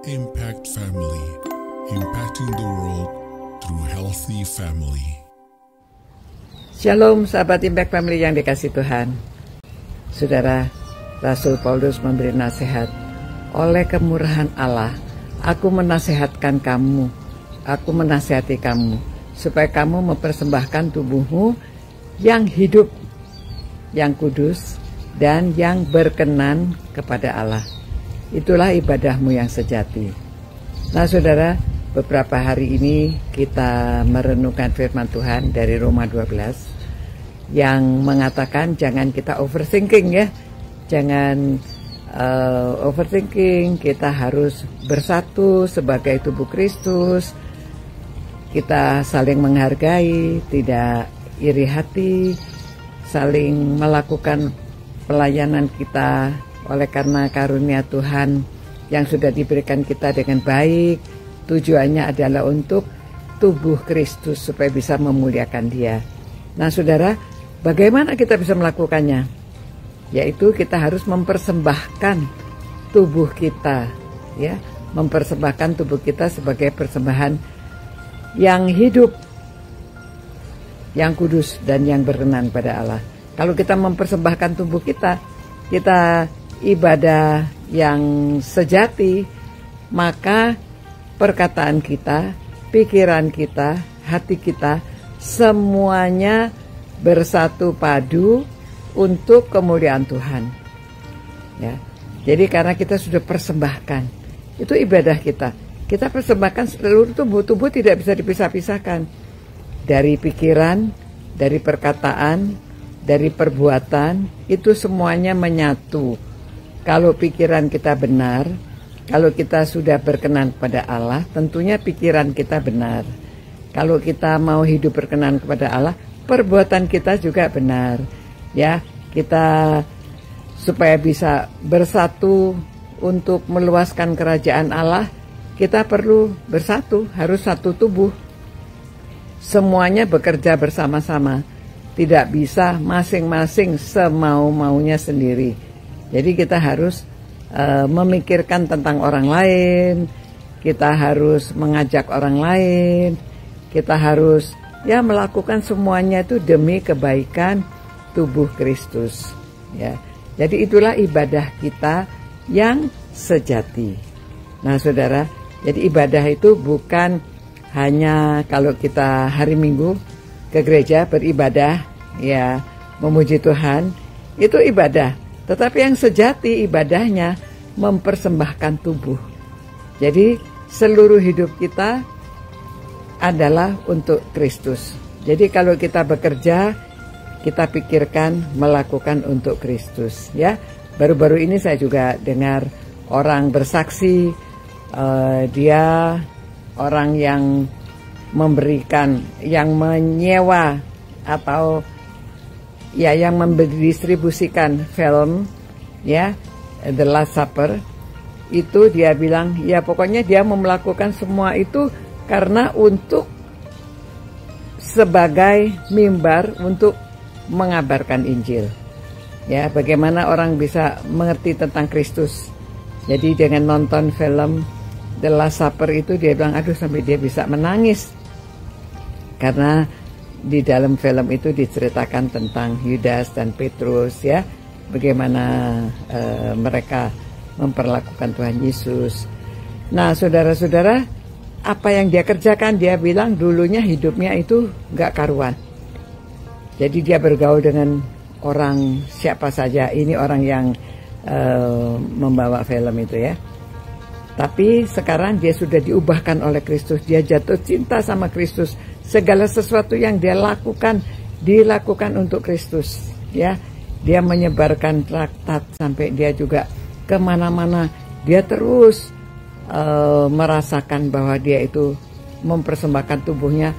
Impact Family, impacting the world through healthy family. Shalom sahabat Impact Family yang dikasih Tuhan. Saudara, Rasul Paulus memberi nasihat, oleh kemurahan Allah, aku menasihatkan kamu, aku menasihati kamu, supaya kamu mempersembahkan tubuhmu yang hidup, yang kudus, dan yang berkenan kepada Allah. Itulah ibadahmu yang sejati. Nah saudara, beberapa hari ini kita merenungkan firman Tuhan dari Roma 12 yang mengatakan jangan kita overthinking ya. Jangan overthinking, kita harus bersatu sebagai tubuh Kristus. Kita saling menghargai, tidak iri hati, saling melakukan pelayanan kita oleh karena karunia Tuhan yang sudah diberikan kita dengan baik. Tujuannya adalah untuk tubuh Kristus supaya bisa memuliakan Dia. Nah saudara, bagaimana kita bisa melakukannya? Yaitu kita harus mempersembahkan tubuh kita, ya, mempersembahkan tubuh kita sebagai persembahan yang hidup, yang kudus dan yang berkenan pada Allah. Kalau kita mempersembahkan tubuh kita ibadah yang sejati, maka perkataan kita, pikiran kita, hati kita, semuanya bersatu padu untuk kemuliaan Tuhan. Ya, jadi karena kita sudah persembahkan, itu ibadah kita. Kita persembahkan seluruh tubuh tidak bisa dipisah-pisahkan. Dari pikiran, dari perkataan, dari perbuatan, itu semuanya menyatu. Kalau pikiran kita benar, kalau kita sudah berkenan kepada Allah, tentunya pikiran kita benar. Kalau kita mau hidup berkenan kepada Allah, perbuatan kita juga benar. Ya, kita supaya bisa bersatu untuk meluaskan kerajaan Allah, kita perlu bersatu, harus satu tubuh. Semuanya bekerja bersama-sama. Tidak bisa masing-masing semau-maunya sendiri. Jadi kita harus memikirkan tentang orang lain, kita harus mengajak orang lain, kita harus melakukan semuanya itu demi kebaikan tubuh Kristus. Ya, jadi itulah ibadah kita yang sejati. Nah saudara, jadi ibadah itu bukan hanya kalau kita hari Minggu ke gereja beribadah, ya memuji Tuhan, itu ibadah. Tetapi yang sejati ibadahnya mempersembahkan tubuh. Jadi seluruh hidup kita adalah untuk Kristus. Jadi kalau kita bekerja, kita pikirkan melakukan untuk Kristus. Ya, baru-baru ini saya juga dengar orang bersaksi, dia orang yang memberikan, yang menyewa atau ya yang mendistribusikan film, ya, The Last Supper. Itu dia bilang, ya pokoknya dia mau melakukan semua itu karena untuk sebagai mimbar untuk mengabarkan Injil. Ya, bagaimana orang bisa mengerti tentang Kristus. Jadi dengan nonton film The Last Supper itu dia bilang, aduh sampai dia bisa menangis. Karena di dalam film itu diceritakan tentang Yudas dan Petrus, ya, bagaimana mereka memperlakukan Tuhan Yesus. Nah saudara-saudara, apa yang dia kerjakan, dia bilang dulunya hidupnya itu gak karuan. Jadi dia bergaul dengan orang siapa saja. Ini orang yang membawa film itu ya. Tapi sekarang dia sudah diubahkan oleh Kristus. Dia jatuh cinta sama Kristus. Segala sesuatu yang dia lakukan, dilakukan untuk Kristus. Ya, dia menyebarkan traktat sampai dia juga kemana-mana. Dia terus merasakan bahwa dia itu mempersembahkan tubuhnya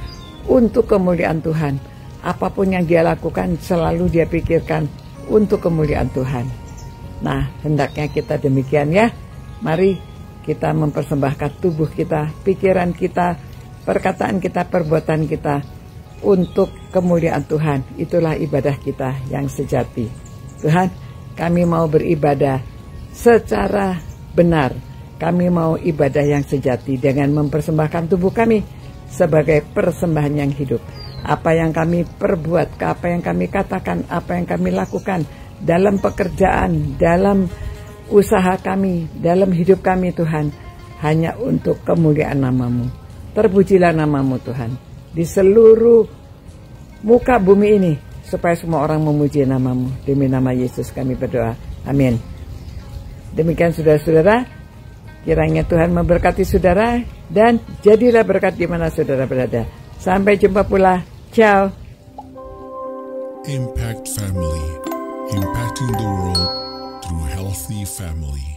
untuk kemuliaan Tuhan. Apapun yang dia lakukan selalu dia pikirkan untuk kemuliaan Tuhan. Nah, hendaknya kita demikian ya. Mari kita mempersembahkan tubuh kita, pikiran kita, perkataan kita, perbuatan kita untuk kemuliaan Tuhan. Itulah ibadah kita yang sejati. Tuhan, kami mau beribadah secara benar. Kami mau ibadah yang sejati dengan mempersembahkan tubuh kami sebagai persembahan yang hidup. Apa yang kami perbuat, apa yang kami katakan, apa yang kami lakukan dalam pekerjaan, dalam usaha kami, dalam hidup kami Tuhan, hanya untuk kemuliaan nama-Mu. Terpujilah nama-Mu Tuhan di seluruh muka bumi ini, supaya semua orang memuji nama-Mu. Demi nama Yesus kami berdoa. Amin. Demikian saudara-saudara, kiranya Tuhan memberkati saudara dan jadilah berkat di mana saudara berada. Sampai jumpa pula. Ciao. Impact Family, impacting the world through healthy family.